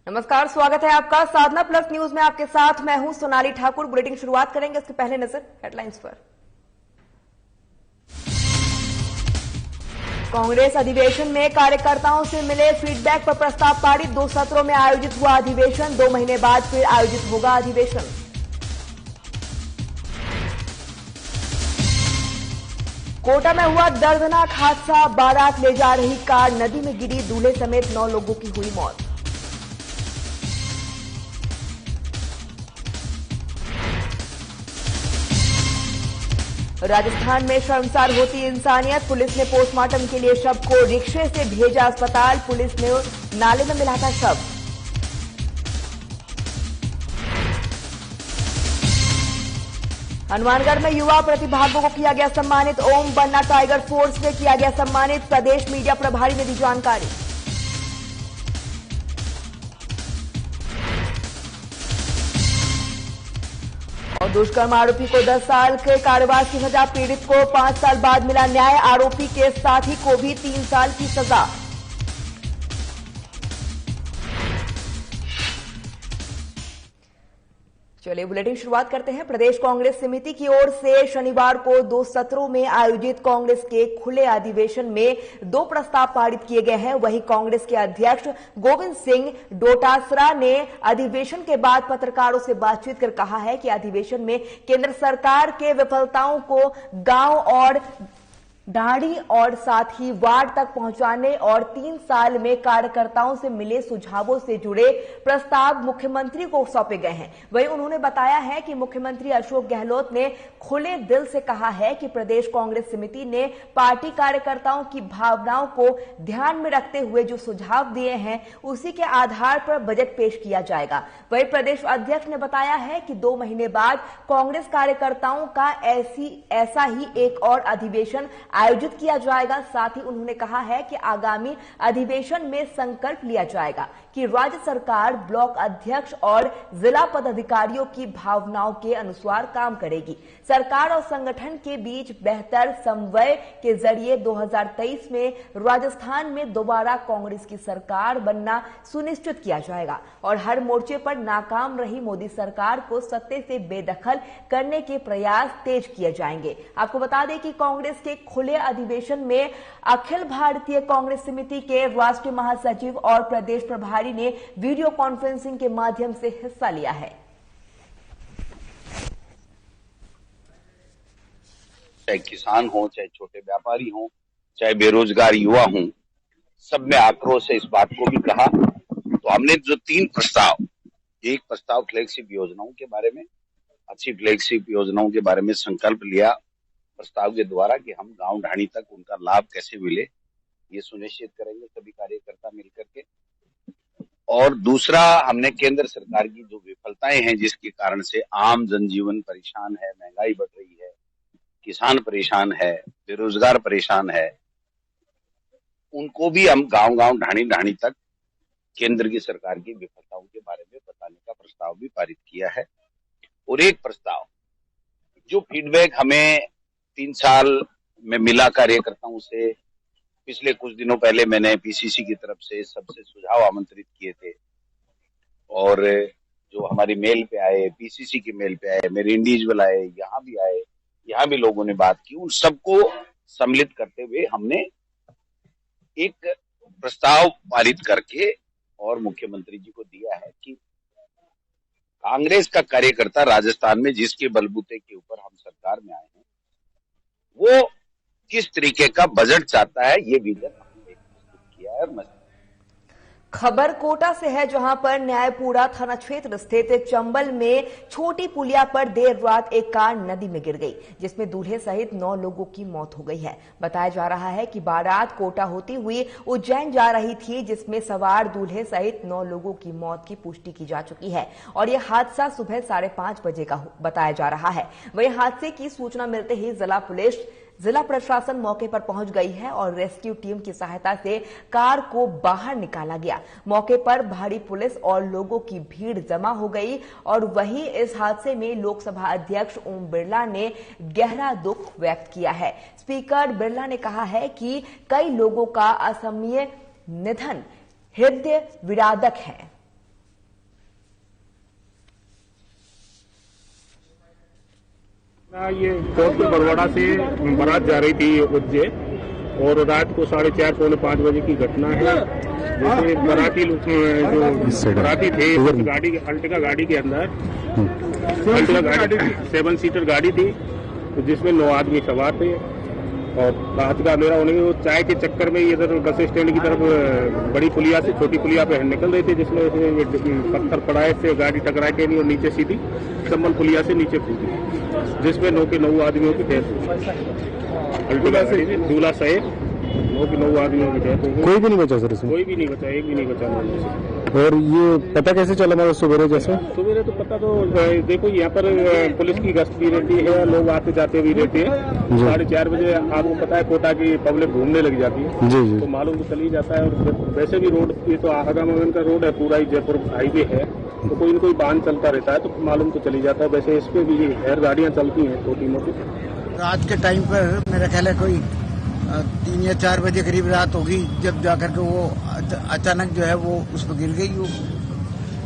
नमस्कार, स्वागत है आपका साधना प्लस न्यूज में। आपके साथ मैं हूं सोनाली ठाकुर। बुलेटिन शुरुआत करेंगे, इसके पहले नजर हेडलाइंस पर। कांग्रेस अधिवेशन में कार्यकर्ताओं से मिले फीडबैक पर प्रस्ताव पारित। 2 सत्रों में आयोजित हुआ अधिवेशन। 2 महीने बाद फिर आयोजित होगा अधिवेशन। कोटा में हुआ दर्दनाक हादसा। बारात ले जा रही कार नदी में गिरी। दूल्हे समेत 9 लोगों की हुई मौत। राजस्थान में शर्मसार होती इंसानियत। पुलिस ने पोस्टमार्टम के लिए शव को रिक्शे से भेजा अस्पताल। पुलिस ने नाले में मिला था शव। हनुमानगढ़ में युवा प्रतिभागियों को किया गया सम्मानित। ओम बन्ना टाइगर फोर्स में किया गया सम्मानित। प्रदेश मीडिया प्रभारी ने दी जानकारी। और दुष्कर्म आरोपी को 10 साल के कारावास की सजा। पीड़ित को 5 साल बाद मिला न्याय। आरोपी के साथी को भी 3 साल की सजा। चलिए बुलेटिन शुरुआत करते हैं। प्रदेश कांग्रेस समिति की ओर से शनिवार को 2 सत्रों में आयोजित कांग्रेस के खुले अधिवेशन में 2 प्रस्ताव पारित किए गए हैं। वहीं कांग्रेस के अध्यक्ष गोविंद सिंह डोटासरा ने अधिवेशन के बाद पत्रकारों से बातचीत कर कहा है कि अधिवेशन में केंद्र सरकार के विफलताओं को गांव और ढाड़ी और साथ ही वार्ड तक पहुंचाने और 3 साल में कार्यकर्ताओं से मिले सुझावों से जुड़े प्रस्ताव मुख्यमंत्री को सौंपे गए हैं। वहीं उन्होंने बताया है कि मुख्यमंत्री अशोक गहलोत ने खुले दिल से कहा है कि प्रदेश कांग्रेस समिति ने पार्टी कार्यकर्ताओं की भावनाओं को ध्यान में रखते हुए जो सुझाव दिए हैं उसी के आधार पर बजट पेश किया जाएगा। वहीं प्रदेश अध्यक्ष ने बताया है कि 2 महीने बाद कांग्रेस कार्यकर्ताओं का ऐसा ही एक और अधिवेशन आयोजित किया जाएगा। साथ ही उन्होंने कहा है कि आगामी अधिवेशन में संकल्प लिया जाएगा कि राज्य सरकार ब्लॉक अध्यक्ष और जिला पदाधिकारियों की भावनाओं के अनुसार काम करेगी। सरकार और संगठन के बीच बेहतर समन्वय के जरिए 2023 में राजस्थान में दोबारा कांग्रेस की सरकार बनना सुनिश्चित किया जाएगा और हर मोर्चे पर नाकाम रही मोदी सरकार को सत्ते से बेदखल करने के प्रयास तेज किए जाएंगे। आपको बता दें कि कांग्रेस के खुले अधिवेशन में अखिल भारतीय कांग्रेस समिति के राष्ट्रीय महासचिव और प्रदेश प्रभारी ने वीडियो कॉन्फ्रेंसिंग के माध्यम से हिस्सा लिया है। चाहे किसान हो, चाहे छोटे व्यापारी हो, चाहे बेरोजगार युवा हो, सब में आक्रोश है। इस बात को भी कहा तो हमने जो 3 प्रस्ताव, एक प्रस्ताव फ्लैगशिप योजनाओं के बारे में, अच्छी फ्लैगशिप योजनाओं के बारे में संकल्प लिया प्रस्ताव के द्वारा कि हम गांव ढाणी तक उनका लाभ कैसे मिले ये सुनिश्चित करेंगे सभी कार्यकर्ता मिलकर के। और दूसरा, हमने केंद्र सरकार की जो विफलताएं हैं जिसके कारण से आम जनजीवन परेशान है, महंगाई बढ़ रही है, किसान परेशान है, बेरोजगार परेशान है, उनको भी हम गांव-गांव ढाणी तक केंद्र की सरकार की विफलताओं के बारे में बताने का प्रस्ताव भी पारित किया है। और एक प्रस्ताव जो फीडबैक हमें 3 साल में मिला कार्यकर्ताओं से, पिछले कुछ दिनों पहले मैंने पीसीसी की तरफ से सबसे सुझाव आमंत्रित किए थे और जो हमारी मेल पे आए, पीसीसी की मेल पे आए, मेरे इंडिविजुअल आए, यहाँ भी लोगों ने बात की। उन सबको सम्मिलित करते हुए हमने एक प्रस्ताव पारित करके और मुख्यमंत्री जी को दिया है कि कांग्रेस का कार्यकर्ता राजस्थान में जिसके बलबूते के ऊपर हम सरकार में आए हैं वो किस तरीके का बजट चाहता है, ये विजन हमने प्रस्तुत किया है। खबर कोटा से है, जहां पर न्यायपुरा थाना क्षेत्र स्थित चंबल में छोटी पुलिया पर देर रात एक कार नदी में गिर गई, जिसमें दूल्हे सहित 9 लोगों की मौत हो गई है। बताया जा रहा है कि बारात कोटा होती हुई उज्जैन जा रही थी, जिसमें सवार दूल्हे सहित 9 लोगों की मौत की पुष्टि की जा चुकी है और यह हादसा सुबह 5:30 बजे का बताया जा रहा है। वहीं हादसे की सूचना मिलते ही जिला प्रशासन मौके पर पहुंच गई है और रेस्क्यू टीम की सहायता से कार को बाहर निकाला गया। मौके पर भारी पुलिस और लोगों की भीड़ जमा हो गई और वहीं इस हादसे में लोकसभा अध्यक्ष ओम बिरला ने गहरा दुख व्यक्त किया है। स्पीकर बिरला ने कहा है कि कई लोगों का असमय निधन हृदय विदारक है। ये कोटपुर बरवाड़ा से बारात जा रही थी उज्जैन और रात को 4:30 पौने 5 बजे की घटना है। जैसे बराती जो बराती थे उस गाड़ी अल्टिका गाड़ी के अंदर अल्टिका गाड़ी 7 सीटर गाड़ी थी जिसमें 9 आदमी सवार थे और रात का अंधेरा होने में वो चाय के चक्कर में इधर बस स्टैंड की तरफ बड़ी पुलिया से छोटी पुलिया पे निकल रहे थे जिसमें पत्थर पड़ाए से गाड़ी टकराए के नहीं और नीचे सीधी संबल पुलिया से नीचे कूदी जिसमें 9 के 9 आदमियों की डेथ हुई। अल्टिका से दूल्हा सहित 9 के 9 आदमियों की डेथ हुई। कोई भी नहीं बचा सर इसमें? कोई भी नहीं बचा, एक भी नहीं बचा। और ये पता कैसे चला मतलब सवेरे? जैसे सवेरे तो पता तो देखो यहाँ पर पुलिस की गश्त भी रहती है, लोग आते जाते भी रहते हैं। 4:30 बजे आपको पता है कोटा की पब्लिक घूमने लग जाती है जी। तो मालूम तो चल ही जाता है। और वैसे भी रोड ये तो आगमन का रोड है, पूरा ही जयपुर हाईवे है तो कोई न कोई वाहन चलता रहता है तो मालूम तो चली जाता है। वैसे इस पे भी हेयर गाड़ियाँ चलती हैं छोटी मोटी। रात के टाइम पर मेरा ख्याल है कोई 3 या 4 बजे करीब रात होगी जब जाकर के वो अचानक जो है वो उस पर गिर गई।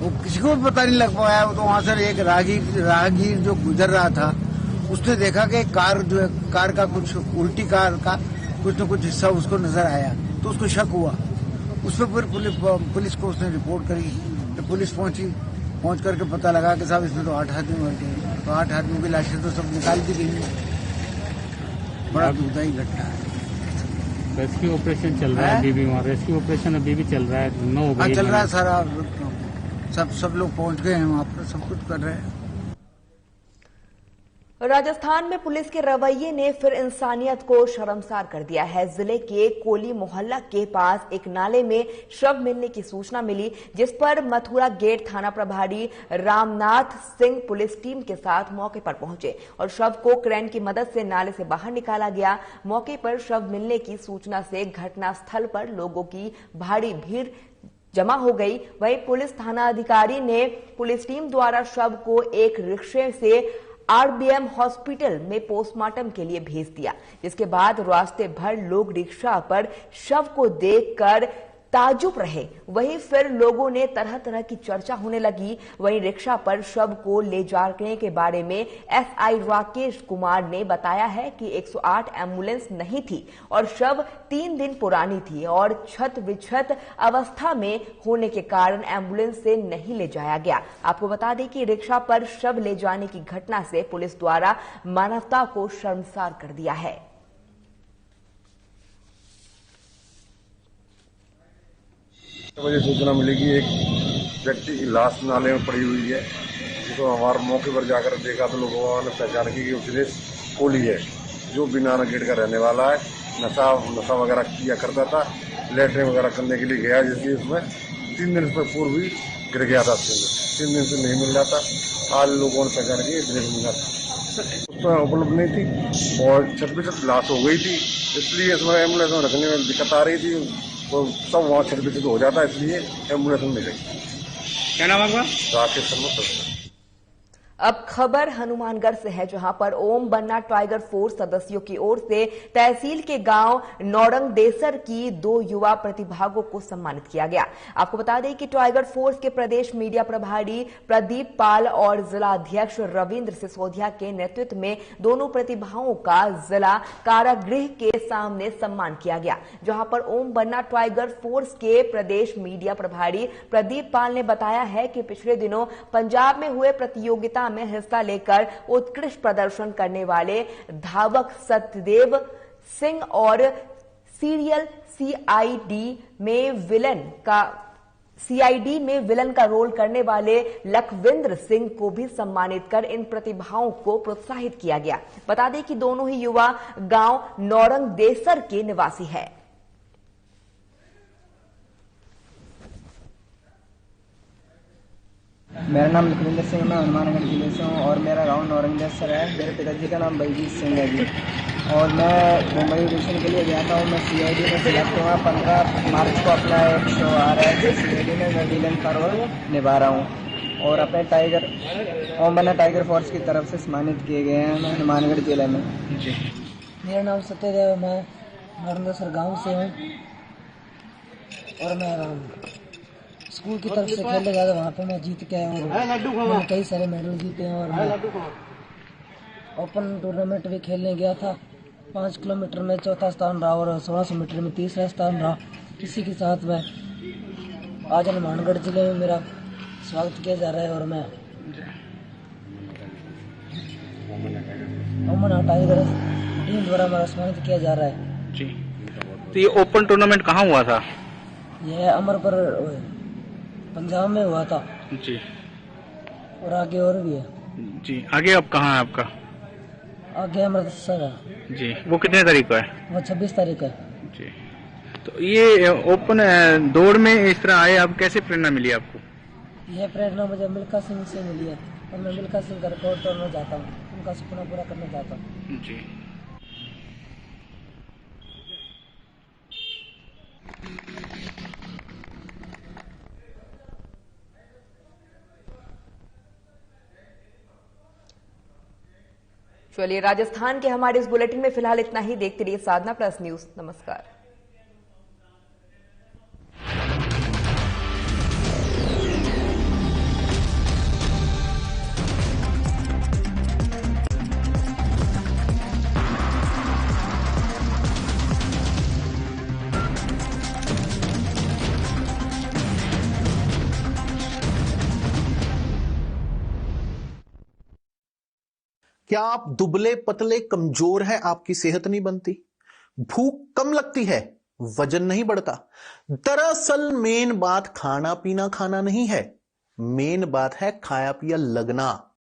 वो किसी को भी पता नहीं लग पाया। तो वहां से एक राहगीर जो गुजर रहा था उसने देखा कि कार जो है कार का कुछ उल्टी कार का कुछ न कुछ हिस्सा उसको नजर आया तो उसको शक हुआ। उस पर पुलिस को उसने रिपोर्ट करी तो पुलिस पहुंच करके पता लगा कि साहब इसमें तो 8 आदमी मर गए। तो 8 आदमियों की लाशें तो सब निकाल दी गई। बड़ा दुखदायी घटना है। रेस्क्यू ऑपरेशन चल रहा है अभी भी, वहाँ रेस्क्यू ऑपरेशन अभी भी चल रहा है। 9 बजे चल रहा है सारा, सब लोग पहुंच गए हैं वहाँ पर, सब कुछ कर रहे हैं। राजस्थान में पुलिस के रवैये ने फिर इंसानियत को शर्मसार कर दिया है। जिले के कोली मोहल्ला के पास एक नाले में शव मिलने की सूचना मिली जिस पर मथुरा गेट थाना प्रभारी रामनाथ सिंह पुलिस टीम के साथ मौके पर पहुंचे और शव को क्रेन की मदद से नाले से बाहर निकाला गया। मौके पर शव मिलने की सूचना से घटनास्थल पर लोगों की भारी भीड़ जमा हो गई। वहीं पुलिस थाना अधिकारी ने पुलिस टीम द्वारा शव को एक रिक्शे से आरबीएम हॉस्पिटल में पोस्टमार्टम के लिए भेज दिया, जिसके बाद रास्ते भर लोग रिक्शा पर शव को देखकर ताजुब रहे। वहीं फिर लोगों ने तरह तरह की चर्चा होने लगी। वहीं रिक्शा पर शव को ले जाने के बारे में एसआई राकेश कुमार ने बताया है कि 108 एम्बुलेंस नहीं थी और शव 3 दिन पुरानी थी और छत विछत अवस्था में होने के कारण एम्बुलेंस से नहीं ले जाया गया। आपको बता दें कि रिक्शा पर शव ले जाने की घटना से पुलिस द्वारा मानवता को शर्मसार कर दिया है। मुझे सूचना मिली कि एक व्यक्ति की लाश नाले में पड़ी हुई है, जिसको हमारे मौके पर जाकर देखा तो लोगों ने पहचान की कि सुरेश कोली है जो बिना गेट का रहने वाला है। नशा वगैरह किया करता था, लेटरिन वगैरह करने के लिए गया जिसकी उसमें 3 दिन से पूर्व भी गिर गया था। 3 दिन से नहीं मिल रहा था। आज लोगों ने पहचान की मिला उसमें उपलब्ध नहीं थी और 26 लाश हो गई थी, इसलिए इसमें एम्बुलेंस में रखने में दिक्कत आ रही थी तो सब वहाँ 26 हो जाता है, इसलिए एम्बुलेंस में मिलेगी। क्या नाम है? राकेश शर्मा। अब खबर हनुमानगढ़ से है, जहां पर ओम बन्ना टाइगर फोर्स सदस्यों की ओर से तहसील के गांव नौरंग देसर की 2 युवा प्रतिभागों को सम्मानित किया गया। आपको बता दें कि टाइगर फोर्स के प्रदेश मीडिया प्रभारी प्रदीप पाल और जिला अध्यक्ष रविंद्र सिसोदिया के नेतृत्व में दोनों प्रतिभाओं का जिला कारागृह के सामने सम्मान किया गया। जहां पर ओम बन्ना टाइगर फोर्स के प्रदेश मीडिया प्रभारी प्रदीप पाल ने बताया है कि पिछले दिनों पंजाब में हुए प्रतियोगिता में हिस्सा लेकर उत्कृष्ट प्रदर्शन करने वाले धावक सत्यदेव सिंह और सीरियल सीआईडी में विलन का रोल करने वाले लखविंद्र सिंह को भी सम्मानित कर इन प्रतिभाओं को प्रोत्साहित किया गया। बता दें कि दोनों ही युवा गांव नौरंग देसर के निवासी है। मेरा नाम लखविंदर सिंह, मैं हनुमानगढ़ जिले से हूँ और मेरा गांव नौरंगदेसर है। मेरे पिताजी का नाम बलजीत सिंह है जी। और मैं मुंबई ऑडिशन के लिए गया था और मैं सीआईडी में सिलेक्ट हुआ। 15 मार्च को अपना एक शो आ रहा है जो सीआईडी में मैं विलन का रोल निभा रहा हूँ और अपने ओम बन्ना टाइगर फोर्स की तरफ से सम्मानित किए गए हैं मैं हनुमानगढ़ जिले में। मेरा नाम सत्यदेव, मैं नौरंगदेसर गाँव से हूँ और मैं स्कूल की तरफ से खेलने गया था, वहाँ पे मैं जीत के आया हूँ। मैंने कई सारे मेडल जीते हैं और ओपन टूर्नामेंट भी खेलने गया था। 5 किलोमीटर में चौथा स्थान रहा और 1600 मीटर में तीसरा स्थान रहा। इसी के साथ में आज हनुमानगढ़ जिले में मेरा स्वागत किया जा रहा है और मैं ओमन टाइगर टीम द्वारा मेरा सम्मानित किया जा रहा है जी। तो ये ओपन टूर्नामेंट कहाँ हुआ था? यह अमरपुर पंजाब में हुआ था जी। और आगे और भी है जी। आगे अब कहाँ है आपका? आगे अमृतसर है जी। वो कितने तारीख को है? वो 26 तारीख है जी। तो ये ओपन दौड़ में इस तरह आए, आप कैसे प्रेरणा मिली आपको? यह प्रेरणा मुझे मिल्खा सिंह से मिली है और मैं मिल्खा सिंह का रिकॉर्ड तोड़ना चाहता हूँ, उनका सपना पूरा करना चाहता हूँ जी। चलिए, राजस्थान के हमारे इस बुलेटिन में फिलहाल इतना ही। देखते रहिए साधना प्लस न्यूज। नमस्कार। क्या आप दुबले पतले कमजोर हैं? आपकी सेहत नहीं बनती, भूख कम लगती है, वजन नहीं बढ़ता? दरअसल मेन बात खाना पीना खाना नहीं है, मेन बात है खाया पिया लगना।